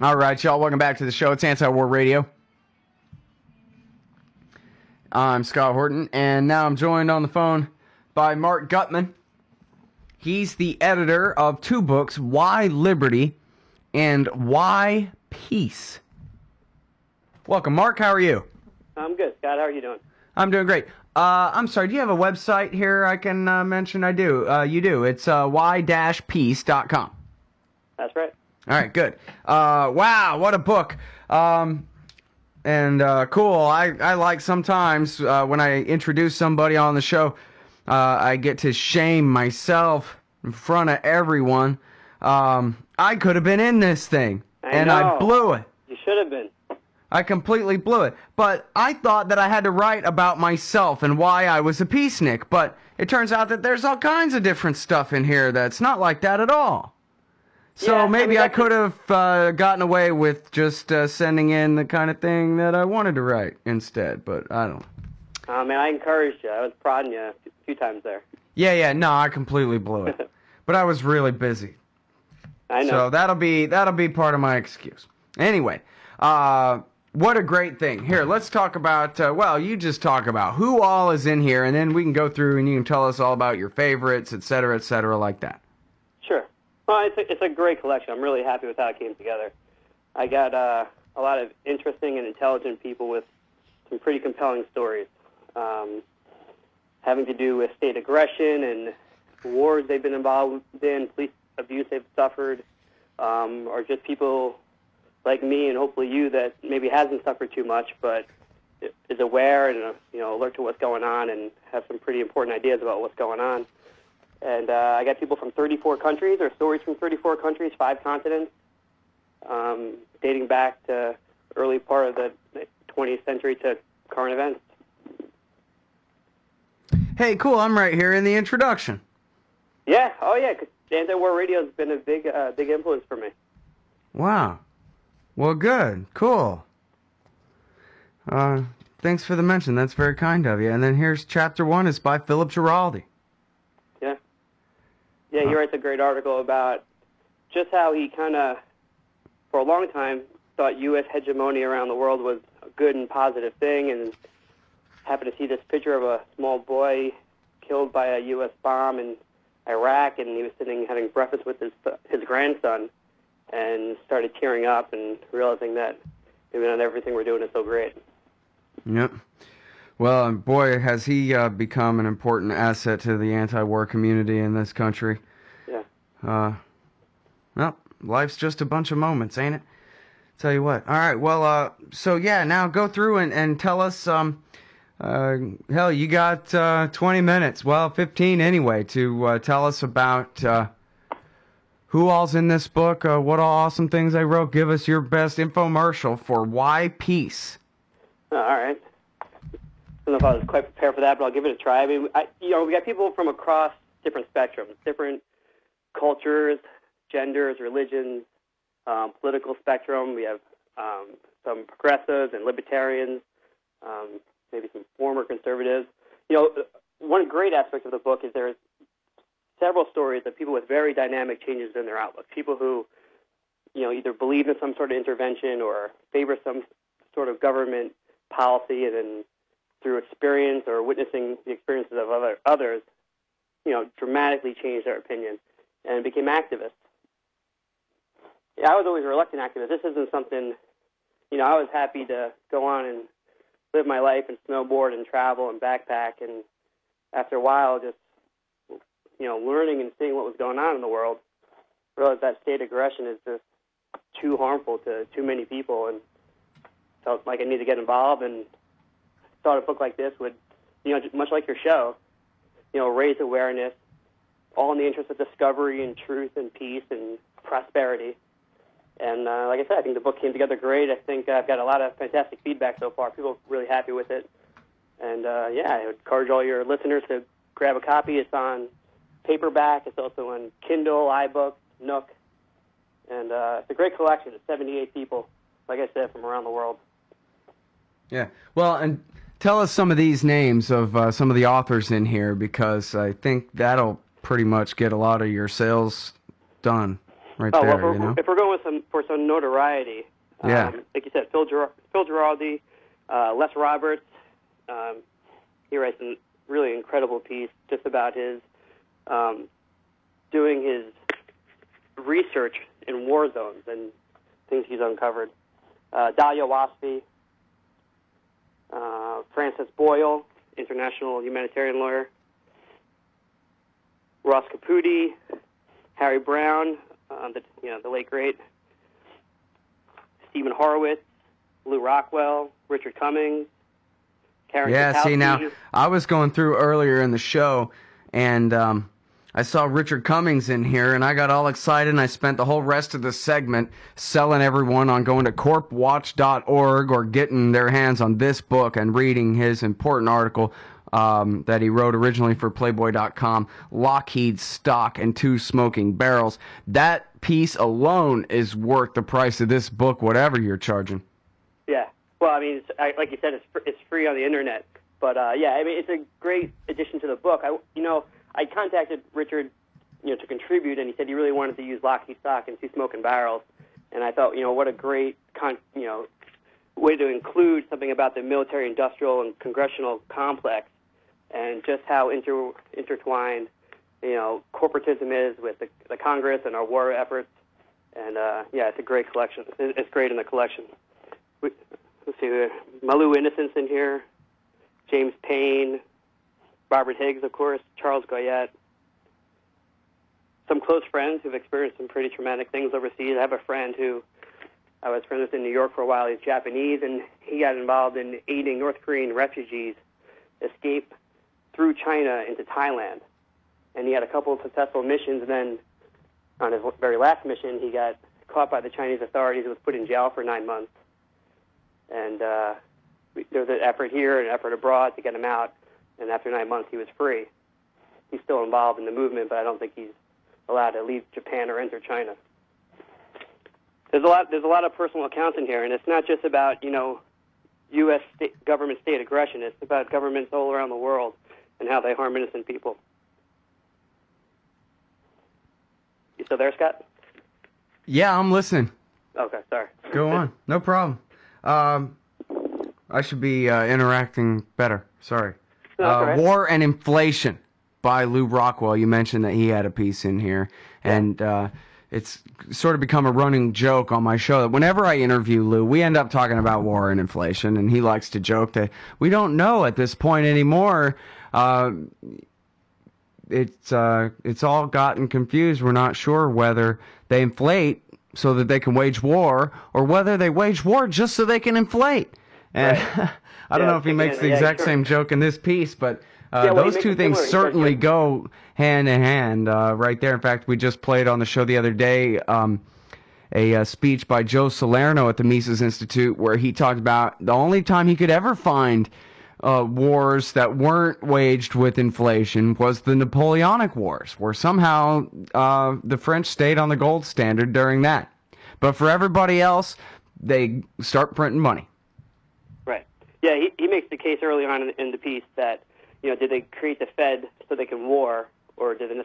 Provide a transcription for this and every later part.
All right, y'all, welcome back to the show. It's Antiwar Radio. I'm Scott Horton, and now I'm joined on the phone by Marc Guttman. He's the editor of two books, Why Liberty and Why Peace. Welcome, Marc. How are you? I'm good, Scott. How are you doing? I'm doing great. I'm sorry, do you have a website here I can mention? I do. You do. It's y-peace.com. That's right. All right, good. Wow, what a book. Cool. I like sometimes when I introduce somebody on the show, I get to shame myself in front of everyone. I could have been in this thing, I blew it. You should have been. I completely blew it. But I thought that I had to write about myself and why I was a peacenik. But it turns out that there's all kinds of different stuff in here that's not like that at all. So yeah, maybe I could have gotten away with just sending in the kind of thing that I wanted to write instead. But I don't know. Man, I encouraged you. I was prodding you a few times there. Yeah. No, I completely blew it. But I was really busy. I know. So that'll be part of my excuse. Anyway, what a great thing. Here, let's talk about, you just talk about who all is in here, and then we can go through and you can tell us all about your favorites, et cetera, like that. Sure. Well, it's a great collection. I'm really happy with how it came together. I got a lot of interesting and intelligent people with some pretty compelling stories, having to do with state aggression and wars they've been involved in, police abuse they've suffered, or just people like me and hopefully you that maybe hasn't suffered too much but is aware and alert to what's going on and have some pretty important ideas about what's going on. And I got people from 34 countries, or stories from 34 countries, 5 continents, dating back to early part of the 20th century to current events. Hey, cool. I'm right here in the introduction. Yeah. Oh, yeah. 'Cause Antiwar Radio has been a big influence for me. Wow. Well, good. Cool. Thanks for the mention. That's very kind of you. And then here's chapter 1. It's by Philip Giraldi. Yeah. Yeah, he writes a great article about just how he kind of, for a long time, thought U.S. hegemony around the world was a good and positive thing, and happened to see this picture of a small boy killed by a U.S. bomb in Iraq, and he was sitting having breakfast with his grandson, and started tearing up and realizing that maybe not everything we're doing is so great. Yep. Well, boy, has he become an important asset to the anti-war community in this country. Yeah. Well, life's just a bunch of moments, ain't it? Tell you what. All right, well, so yeah, now go through and tell us, hell, you got 20 minutes, well, 15 anyway, to tell us about who all's in this book, what all awesome things they wrote. Give us your best infomercial for Why Peace. All right. I don't know if I was quite prepared for that, but I'll give it a try. I mean, we got people from across different spectrums, different cultures, genders, religions, political spectrum. We have some progressives and libertarians, maybe some former conservatives. One great aspect of the book is there's several stories of people with very dynamic changes in their outlook. People who, either believe in some sort of intervention or favor some sort of government policy, and then through experience or witnessing the experiences of others, dramatically changed their opinion and became activists. Yeah, I was always a reluctant activist. This isn't something, I was happy to go on and live my life and snowboard and travel and backpack, and after a while just learning and seeing what was going on in the world, realized that state aggression is just too harmful to too many people, and felt like I needed to get involved, and thought a book like this would, much like your show, raise awareness, all in the interest of discovery and truth and peace and prosperity. And like I said, I think the book came together great. I think I've got a lot of fantastic feedback so far. People are really happy with it. And I would encourage all your listeners to grab a copy. It's on paperback. It's also on Kindle, iBooks, Nook. And it's a great collection of 78 people, like I said, from around the world. Yeah. Well, and tell us some of these names of some of the authors in here, because I think that'll pretty much get a lot of your sales done. right Oh, there. well, if we're going for some notoriety, Yeah. like you said, Phil Giraldi, Les Roberts, he writes a really incredible piece just about his doing his research in war zones and things he's uncovered. Dahlia Wasfi, Francis Boyle, international humanitarian lawyer, Ross Caputi, Harry Brown, the late great, Stephen Horowitz, Lou Rockwell, Richard Cummings, Karen Yeah, see, Kotowski. now, I was going through earlier in the show, and I saw Richard Cummings in here, and I got all excited, and I spent the whole rest of the segment selling everyone on going to corpwatch.org or getting their hands on this book and reading his important article that he wrote originally for Playboy.com, Lockheed Stock and Two Smoking Barrels. That piece alone is worth the price of this book, whatever you're charging. Yeah. Well, I mean, like you said, it's free on the internet. But, yeah, I mean, it's a great addition to the book. I contacted Richard, to contribute, and he said he really wanted to use Lockheed Stock and Two Smoking Barrels. And I thought, what a great, way to include something about the military-industrial and congressional complex and just how intertwined, corporatism is with the Congress and our war efforts. And, yeah, it's a great collection. It's great in the collection. Let's see, Malou Innocence in here, James Payne, Robert Higgs, of course, Charles Goyette. Some close friends who've experienced some pretty traumatic things overseas. I have a friend who I was friends with in New York for a while. He's Japanese, and he got involved in aiding North Korean refugees escape through China into Thailand. And he had a couple of successful missions, and then on his very last mission, he got caught by the Chinese authorities and was put in jail for 9 months. And there was an effort here and an effort abroad to get him out, and after 9 months, he was free. He's still involved in the movement, but I don't think he's allowed to leave Japan or enter China. There's a lot of personal accounts in here, and it's not just about U.S. government state aggression. It's about governments all around the world and how they harm innocent people. You still there, Scott? Yeah, I'm listening. Okay, sorry. Go on. No problem. I should be interacting better. Sorry. No, that's all right. War and Inflation by Lou Rockwell. You mentioned that he had a piece in here. Yeah. And it's sort of become a running joke on my show that whenever I interview Lou, we end up talking about war and inflation. And he likes to joke that we don't know at this point anymore. It's all gotten confused. We're not sure whether they inflate so that they can wage war, or whether they wage war just so they can inflate. And Right. I don't know if he makes the exact same joke in this piece, but those two things certainly go hand in hand right there. In fact, we just played on the show the other day a speech by Joe Salerno at the Mises Institute where he talked about the only time he could ever find wars that weren't waged with inflation was the Napoleonic Wars, where somehow the French stayed on the gold standard during that. But for everybody else, they start printing money. Right. Yeah, he makes the case early on in the piece that, did they create the Fed so they can war, or did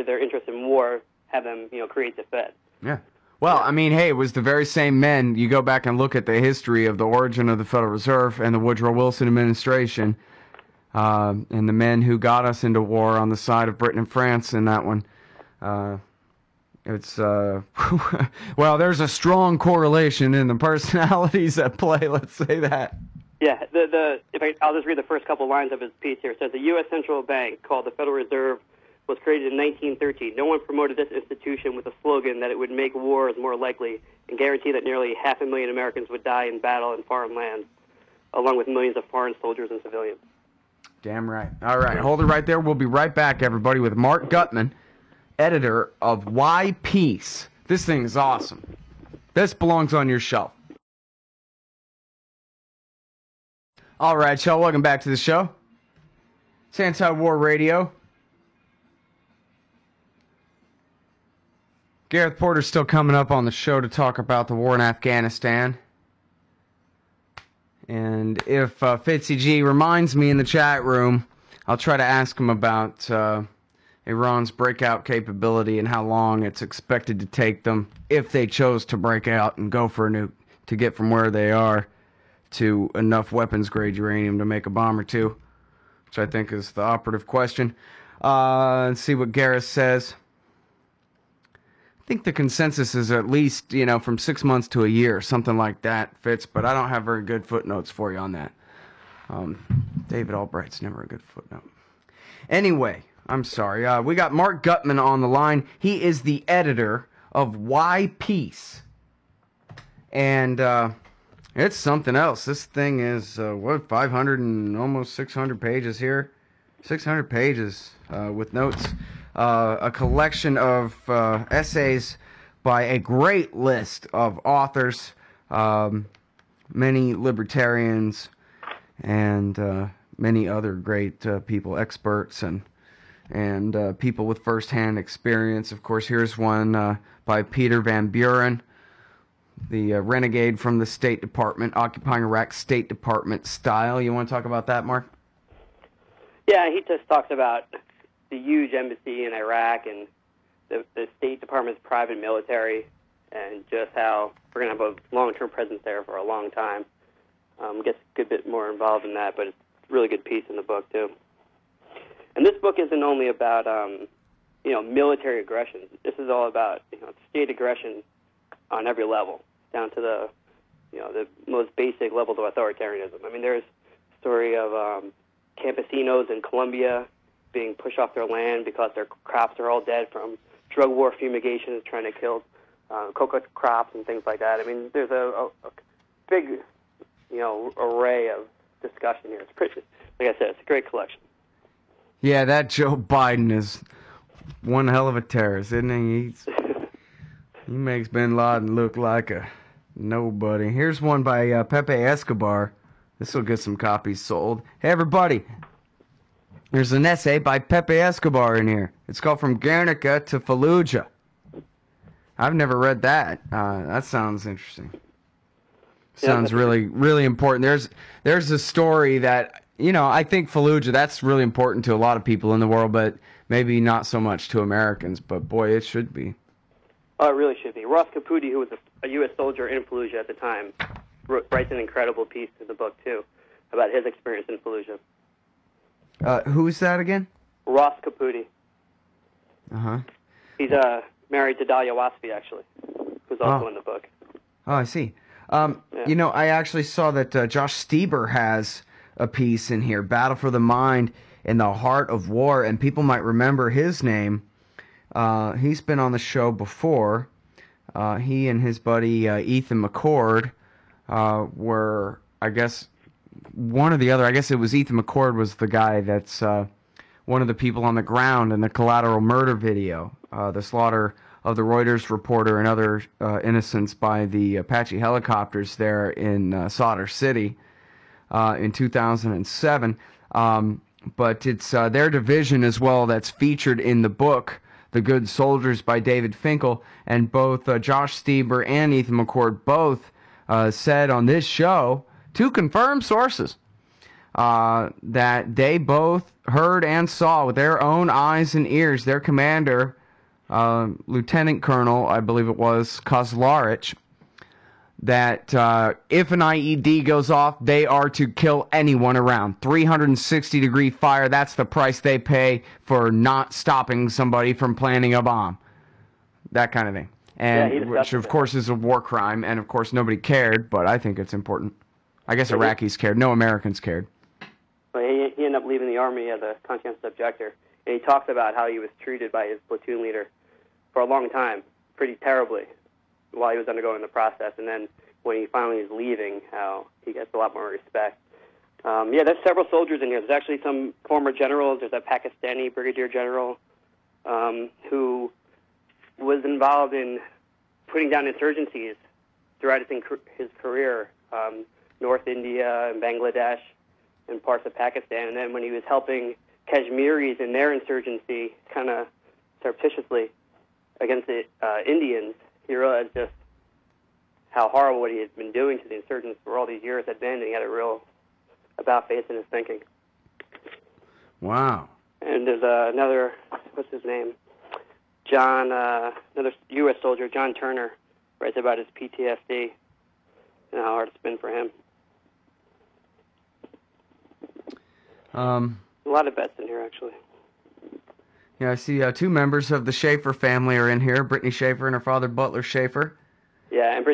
their interest in war have them, create the Fed? Yeah. Well, I mean, hey, it was the very same men. You go back and look at the history of the origin of the Federal Reserve and the Woodrow Wilson administration, and the men who got us into war on the side of Britain and France in that one. Well, there's a strong correlation in the personalities at play. Let's say that. Yeah. I'll just read the first couple lines of his piece here. It says the U.S. Central Bank, called the Federal Reserve, was created in 1913. No one promoted this institution with the slogan that it would make wars more likely and guarantee that nearly 500,000 Americans would die in battle in foreign lands, along with millions of foreign soldiers and civilians. Damn right. All right, hold it right there. We'll be right back, everybody, with Marc Guttman, editor of Why Peace. This thing is awesome. This belongs on your shelf. All right, y'all, welcome back to the show. It's Anti-War Radio. Gareth Porter's still coming up on the show to talk about the war in Afghanistan. And if Fitzy G reminds me in the chat room, I'll try to ask him about Iran's breakout capability and how long it's expected to take them if they chose to break out and go for a nuke to get from where they are to enough weapons-grade uranium to make a bomb or two, which I think is the operative question. Let's see what Garris says. I think the consensus is at least, from 6 months to a year, something like that, Fitz, but I don't have very good footnotes for you on that. David Albright's never a good footnote. Anyway, I'm sorry. We got Marc Guttman on the line. He is the editor of Why Peace? And it's something else. This thing is, 500 and almost 600 pages here. 600 pages with notes. A collection of essays by a great list of authors, many libertarians, and many other great people, experts, and people with firsthand experience. Of course, here's one by Peter Van Buren, the renegade from the State Department, occupying Iraq State Department style. You want to talk about that, Mark? Yeah, he just talks about the huge embassy in Iraq and the State Department's private military, and just how we're going to have a long-term presence there for a long time. Gets a good bit more involved in that, but it's a really good piece in the book, too. And this book isn't only about, military aggression. This is all about, state aggression on every level, down to the most basic levels of authoritarianism. I mean, there's a story of campesinos in Colombia being pushed off their land because their crops are all dead from drug war fumigation trying to kill cocoa crops and things like that. I mean, there's a big, array of discussion here. It's pretty, like I said, it's a great collection. Yeah, that Joe Biden is one hell of a terrorist, isn't he? He makes Bin Laden look like a nobody. Here's one by Pepe Escobar. This will get some copies sold. Hey, everybody. There's an essay by Pepe Escobar in here. It's called From Guernica to Fallujah. I've never read that. That sounds interesting. Sounds really, really important. There's a story that, I think Fallujah, that's really important to a lot of people in the world, but maybe not so much to Americans. But, boy, it should be. Oh, it really should be. Ross Caputi, who was a U.S. soldier in Fallujah at the time, writes an incredible piece in the book, too, about his experience in Fallujah. Who's that again? Ross Caputi. Uh-huh. He's married to Dahlia Wasfi, actually, who's also in the book. Oh, I see. I actually saw that Josh Stieber has a piece in here, Battle for the Mind in the Heart of War, and people might remember his name. He's been on the show before. He and his buddy Ethan McCord were, I guess, one or the other. I guess it was Ethan McCord was the guy that's one of the people on the ground in the Collateral Murder video, the slaughter of the Reuters reporter and other innocents by the Apache helicopters there in Solder City in 2007. But it's their division as well that's featured in the book, The Good Soldiers by David Finkel, and both Josh Stieber and Ethan McCord both said on this show, two confirmed sources, that they both heard and saw with their own eyes and ears their commander, Lieutenant Colonel, I believe it was, Kozlarich, that if an IED goes off, they are to kill anyone around. 360-degree fire, that's the price they pay for not stopping somebody from planting a bomb. That kind of thing. And which, of course, is a war crime, and, of course, nobody cared, but I think it's important. I guess Iraqis cared. No Americans cared. Well, he ended up leaving the Army as a conscientious objector, and he talks about how he was treated by his platoon leader for a long time, pretty terribly, while he was undergoing the process, and then when he finally is leaving, how he gets a lot more respect. There's several soldiers in here. There's actually some former generals. There's a Pakistani brigadier general who was involved in putting down insurgencies throughout his career, North India and Bangladesh and parts of Pakistan. And then when he was helping Kashmiris in their insurgency, kind of surreptitiously, against the Indians, he realized just how horrible what he had been doing to the insurgents for all these years had been, and he had a real about-face in his thinking. Wow. And there's another, what's his name? Another U.S. soldier, John Turner, writes about his PTSD and how hard it's been for him. A lot of vets in here, actually. Yeah, I see two members of the Schaefer family are in here, Brittany Schaefer and her father, Butler Schaefer. Yeah, and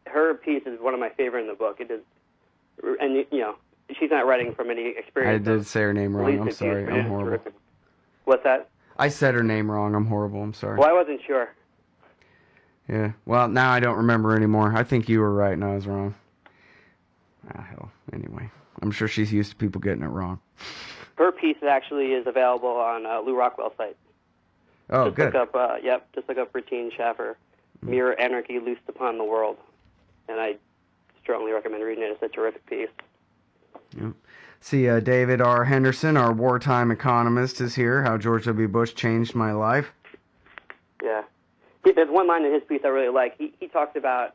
her piece is one of my favorite in the book. It is, and, she's not writing from any experience. I did say her name wrong. I'm sorry. I'm horrible. Terrific. What's that? I said her name wrong. I'm horrible. I'm sorry. Well, I wasn't sure. Yeah. Well, now I don't remember anymore. I think you were right and I was wrong. Hell. Anyway, I'm sure she's used to people getting it wrong. Her piece actually is available on Lou Rockwell's site. Oh, just good. Look up, just look up Brittany Schaefer, Mere Anarchy Loosed Upon the World. And I strongly recommend reading it. It's a terrific piece. Yep. See, David R. Henderson, our wartime economist, is here. How George W. Bush changed my life. Yeah. There's one line in his piece I really like. He talks about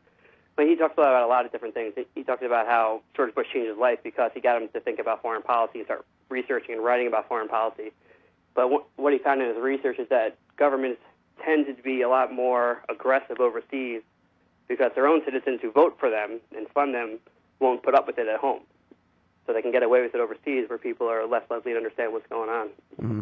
a lot of different things. He talks about how George Bush changed his life because he got him to think about foreign policy and start researching and writing about foreign policy. But what he found in his research is that governments tend to be a lot more aggressive overseas because their own citizens who vote for them and fund them won't put up with it at home. So they can get away with it overseas where people are less likely to understand what's going on. Mm-hmm.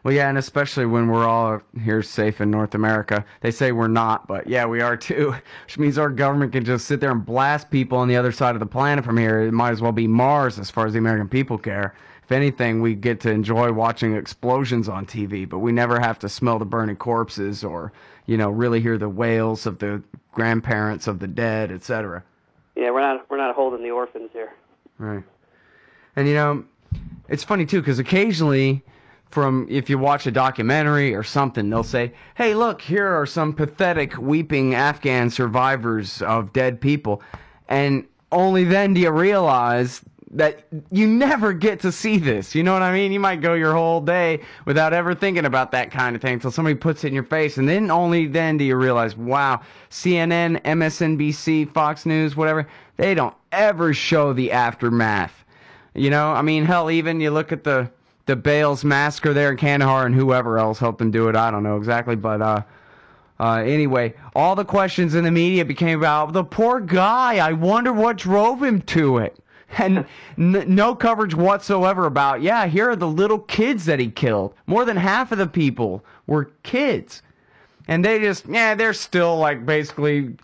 Well, yeah, and especially when we're all here safe in North America. They say we're not, but yeah, we are too, which means our government can just sit there and blast people on the other side of the planet from here. It might as well be Mars as far as the American people care. If anything, we get to enjoy watching explosions on TV, but we never have to smell the burning corpses or, really hear the wails of the grandparents of the dead, etc. Yeah, we're not holding the orphans here. Right. And, it's funny, too, because occasionally, if you watch a documentary or something, they'll say, hey, look, here are some pathetic, weeping Afghan survivors of dead people. And only then do you realize that you never get to see this. You know what I mean? You might go your whole day without ever thinking about that kind of thing until somebody puts it in your face. And then only then do you realize, wow, CNN, MSNBC, Fox News, whatever, they don't ever show the aftermath. Hell, even you look at the Bales massacre there in Kandahar and whoever else helped them do it. I don't know exactly, but anyway, all the questions in the media became about the poor guy. I wonder what drove him to it. And no coverage whatsoever about, here are the little kids that he killed. More than half of the people were kids. And they just, they're still like basically,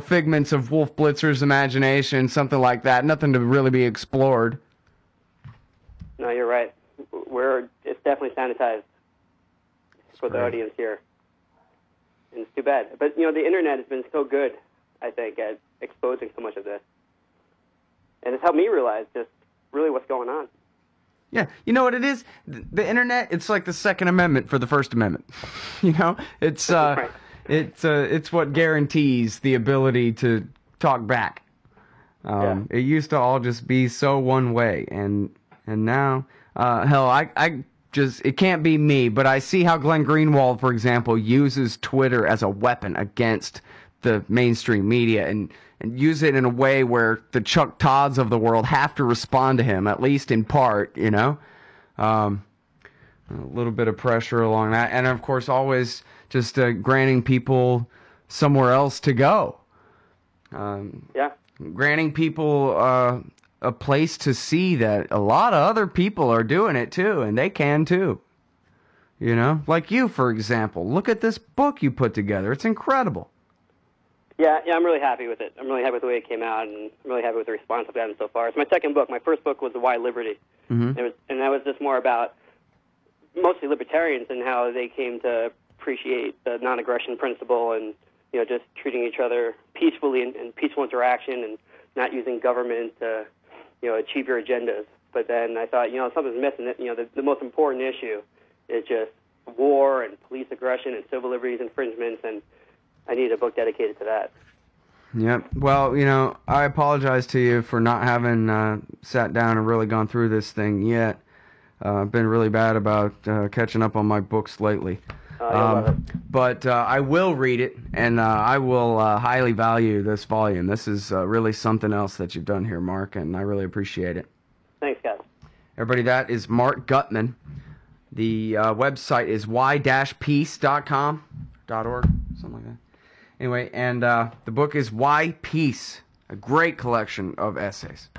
figments of Wolf Blitzer's imagination, something like that. Nothing to really be explored. No, you're right. It's definitely sanitized for the audience here. And it's too bad. But, the internet has been so good, I think, at exposing so much of this. And it's helped me realize just really what's going on. Yeah, you know what it is? The internet, it's like the Second Amendment for the First Amendment. It's right. It's what guarantees the ability to talk back. It used to all just be so one way, and now, hell, I just, it can't be me, but I see how Glenn Greenwald, for example, uses Twitter as a weapon against the mainstream media and use it in a way where the Chuck Todds of the world have to respond to him, at least in part, a little bit of pressure along that. And, of course, always just granting people somewhere else to go. Granting people a place to see that a lot of other people are doing it, too, and they can, too. Like you, for example. Look at this book you put together. It's incredible. Yeah, I'm really happy with it. I'm really happy with the way it came out, and I'm really happy with the response I've gotten so far. It's my second book. My first book was Why Liberty, and that was just more about mostly libertarians and how they came to appreciate the non-aggression principle and just treating each other peacefully and peaceful interaction and not using government to achieve your agendas. But then I thought something's missing. The most important issue is just war and police aggression and civil liberties infringements, and I need a book dedicated to that. Yep. Well, I apologize to you for not having sat down and really gone through this thing yet. I've been really bad about catching up on my books lately. Love it. But I will read it, and I will highly value this volume. This is really something else that you've done here, Mark, and I really appreciate it. Thanks, guys. Everybody, that is Marc Guttman. The website is y-peace.com, .org, something like that. Anyway, and the book is Why Peace, a great collection of essays.